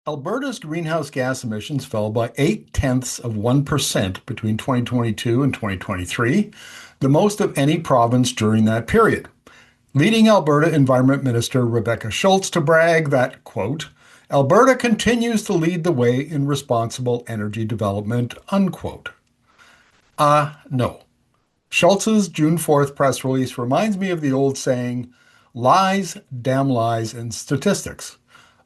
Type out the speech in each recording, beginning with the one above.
Alberta's greenhouse gas emissions fell by 0.8% between 2022 and 2023, the most of any province during that period, leading Alberta Environment Minister Rebecca Schultz to brag that, quote, Alberta continues to lead the way in responsible energy development, unquote. No. Schultz's June 4th press release reminds me of the old saying, lies, damn lies, and statistics.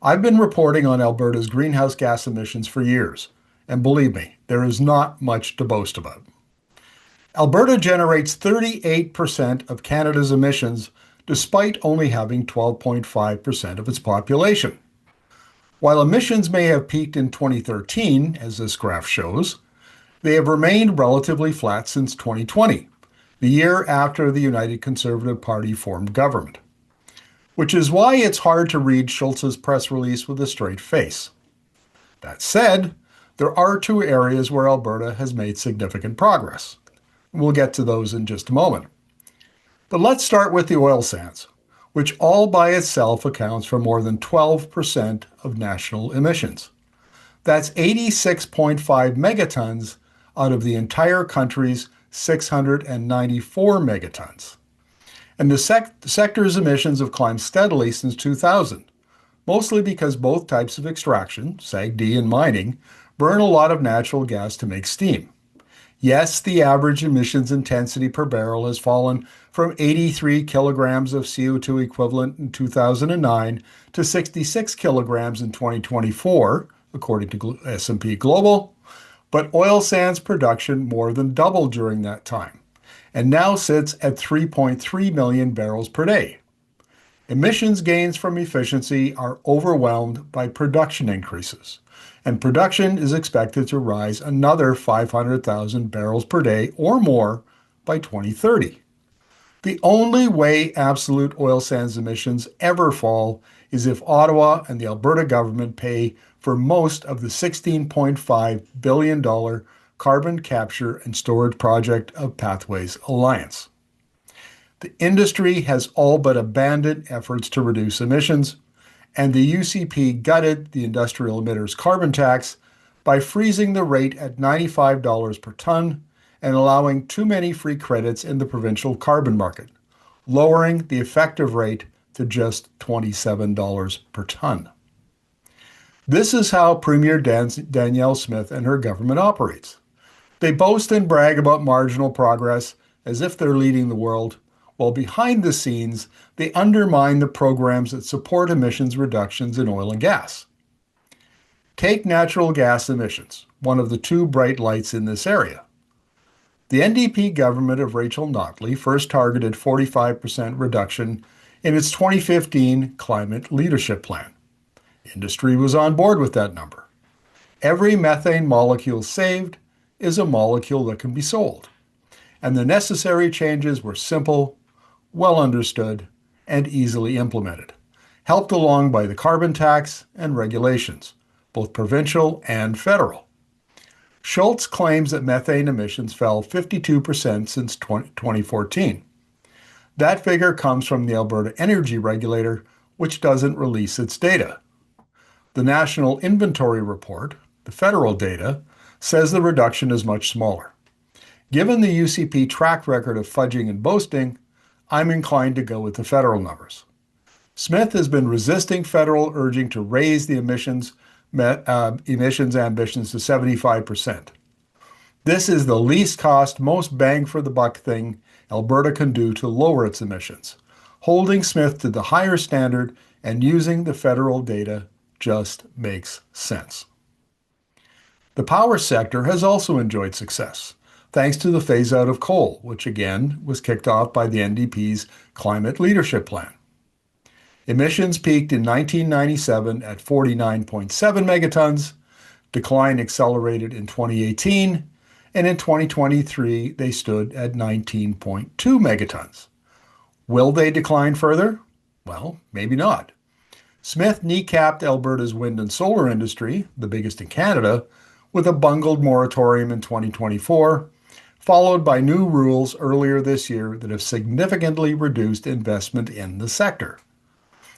I've been reporting on Alberta's greenhouse gas emissions for years, and believe me, there is not much to boast about. Alberta generates 38% of Canada's emissions, despite only having 12.5% of its population. While emissions may have peaked in 2013, as this graph shows, they have remained relatively flat since 2020, the year after the United Conservative Party formed government. Which is why it's hard to read Schultz's press release with a straight face. That said, there are two areas where Alberta has made significant progress. We'll get to those in just a moment. But let's start with the oil sands, which all by itself accounts for more than 12% of national emissions. That's 86.5 megatons out of the entire country's 694 megatons. And the sector's emissions have climbed steadily since 2000, mostly because both types of extraction, SAGD and mining, burn a lot of natural gas to make steam. Yes, the average emissions intensity per barrel has fallen from 83 kilograms of CO2 equivalent in 2009 to 66 kilograms in 2024, according to S&P Global, but oil sands production more than doubled during that time, and now sits at 3.3 million barrels per day. Emissions gains from efficiency are overwhelmed by production increases, and production is expected to rise another 500,000 barrels per day or more by 2030. The only way absolute oil sands emissions ever fall is if Ottawa and the Alberta government pay for most of the $16.5 billion carbon capture and storage project of Pathways Alliance. The industry has all but abandoned efforts to reduce emissions, and the UCP gutted the industrial emitters carbon tax by freezing the rate at $95 per ton and allowing too many free credits in the provincial carbon market, lowering the effective rate to just $27 per ton. This is how Premier Danielle Smith and her government operates. They boast and brag about marginal progress as if they're leading the world, while behind the scenes, they undermine the programs that support emissions reductions in oil and gas. Take natural gas emissions, one of the two bright lights in this area. The NDP government of Rachel Notley first targeted 45% reduction in its 2015 Climate Leadership Plan. Industry was on board with that number. Every methane molecule saved is a molecule that can be sold. And the necessary changes were simple, well understood, and easily implemented, helped along by the carbon tax and regulations, both provincial and federal. Schultz claims that methane emissions fell 52% since 2014. That figure comes from the Alberta Energi regulator, which doesn't release its data. The National Inventory Report, the federal data, says the reduction is much smaller. Given the UCP track record of fudging and boasting, I'm inclined to go with the federal numbers. Smith has been resisting federal urging to raise the emissions ambitions to 75%. This is the least cost, most bang for the buck thing Alberta can do to lower its emissions. Holding Smith to the higher standard and using the federal data just makes sense. The power sector has also enjoyed success, thanks to the phase-out of coal, which again was kicked off by the NDP's Climate Leadership Plan. Emissions peaked in 1997 at 49.7 megatons, decline accelerated in 2018, and in 2023 they stood at 19.2 megatons. Will they decline further? Well, maybe not. Smith kneecapped Alberta's wind and solar industry, the biggest in Canada, with a bungled moratorium in 2024, followed by new rules earlier this year that have significantly reduced investment in the sector.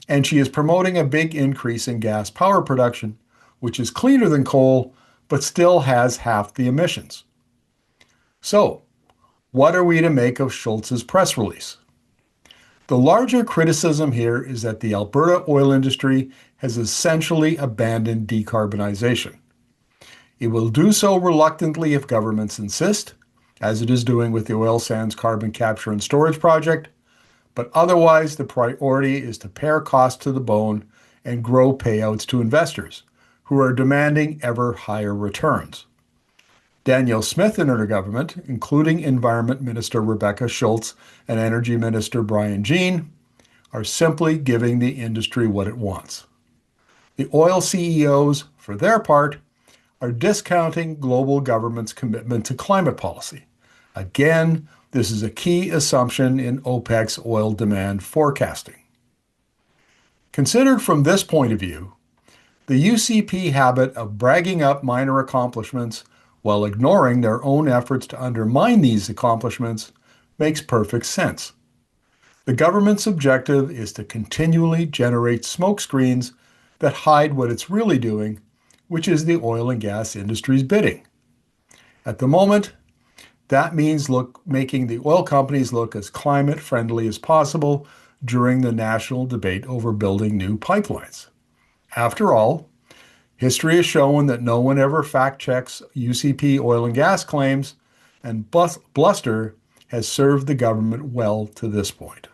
And she is promoting a big increase in gas power production, which is cleaner than coal, but still has half the emissions. So, what are we to make of Schultz's press release? The larger criticism here is that the Alberta oil industry has essentially abandoned decarbonization. It will do so reluctantly if governments insist, as it is doing with the oil sands carbon capture and storage project, but otherwise the priority is to pare costs to the bone and grow payouts to investors, who are demanding ever higher returns. Danielle Smith and her government, including Environment Minister Rebecca Schultz and Energy Minister Brian Jean, are simply giving the industry what it wants. The oil CEOs, for their part, are discounting global government's commitment to climate policy. Again, this is a key assumption in OPEC's oil demand forecasting. Considered from this point of view, the UCP habit of bragging up minor accomplishments while ignoring their own efforts to undermine these accomplishments makes perfect sense. The government's objective is to continually generate smokescreens that hide what it's really doing, which is the oil and gas industry's bidding. At the moment, that means making the oil companies look as climate friendly as possible during the national debate over building new pipelines. After all, history has shown that no one ever fact-checks UCP oil and gas claims, and bluster has served the government well to this point.